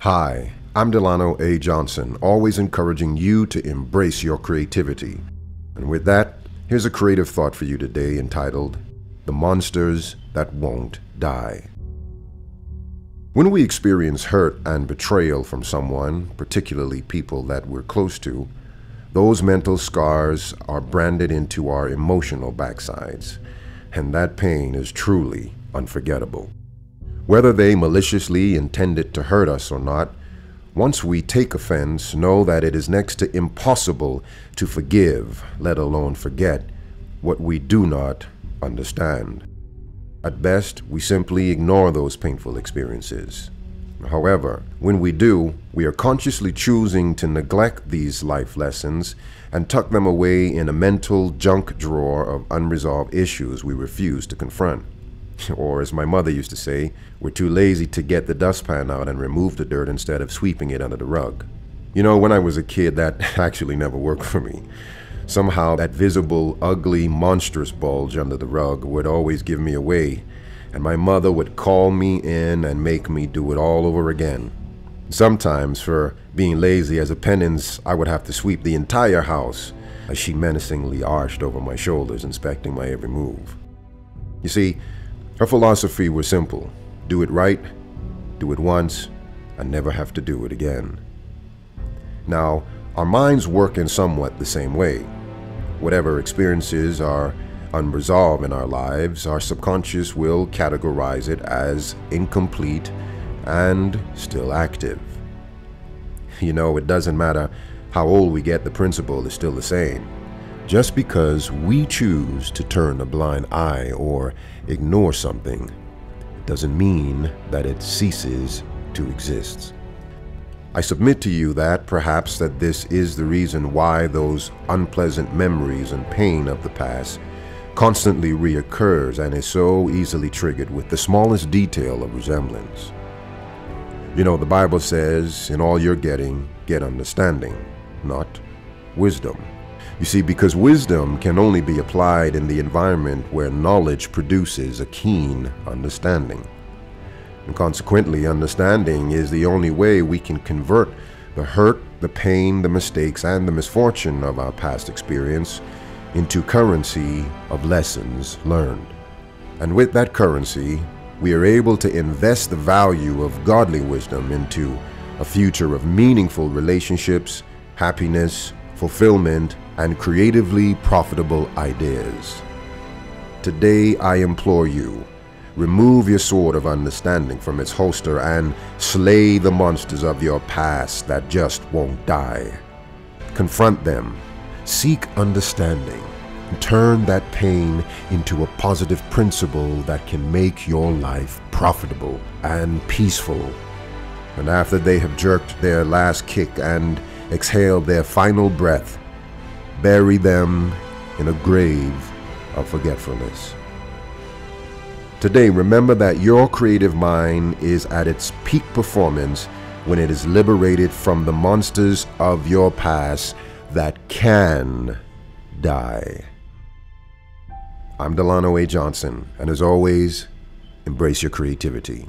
Hi, I'm Delano A. Johnson, always encouraging you to embrace your creativity. And with that, here's a creative thought for you today entitled, The Monsters That Won't Die. When we experience hurt and betrayal from someone, particularly people that we're close to, those mental scars are branded into our emotional backsides, and that pain is truly unforgettable. Whether they maliciously intended to hurt us or not, once we take offense, know that it is next to impossible to forgive, let alone forget, what we do not understand. At best, we simply ignore those painful experiences. However, when we do, we are consciously choosing to neglect these life lessons and tuck them away in a mental junk drawer of unresolved issues we refuse to confront. Or, as my mother used to say, we're too lazy to get the dustpan out and remove the dirt instead of sweeping it under the rug. You know, when I was a kid, that actually never worked for me. Somehow, that visible, ugly, monstrous bulge under the rug would always give me away, and my mother would call me in and make me do it all over again. Sometimes, for being lazy as a penance, I would have to sweep the entire house as she menacingly arched over my shoulders, inspecting my every move. You see, her philosophy was simple: do it right, do it once, and never have to do it again. Now, our minds work in somewhat the same way. Whatever experiences are unresolved in our lives, our subconscious will categorize it as incomplete and still active. You know, it doesn't matter how old we get, the principle is still the same. Just because we choose to turn a blind eye or ignore something doesn't mean that it ceases to exist. I submit to you that perhaps that this is the reason why those unpleasant memories and pain of the past constantly reoccurs and is so easily triggered with the smallest detail of resemblance. You know, the Bible says, in all you're getting, get understanding, not wisdom. You see, because wisdom can only be applied in the environment where knowledge produces a keen understanding. And consequently, understanding is the only way we can convert the hurt, the pain, the mistakes, and the misfortune of our past experience into currency of lessons learned. And with that currency, we are able to invest the value of godly wisdom into a future of meaningful relationships, happiness, fulfillment, and creatively profitable ideas. Today, I implore you, remove your sword of understanding from its holster and slay the monsters of your past that just won't die. Confront them, seek understanding, and turn that pain into a positive principle that can make your life profitable and peaceful. And after they have jerked their last kick and exhaled their final breath, bury them in a grave of forgetfulness. Today, remember that your creative mind is at its peak performance when it is liberated from the monsters of your past that can die. I'm Delano A. Johnson, and as always, embrace your creativity.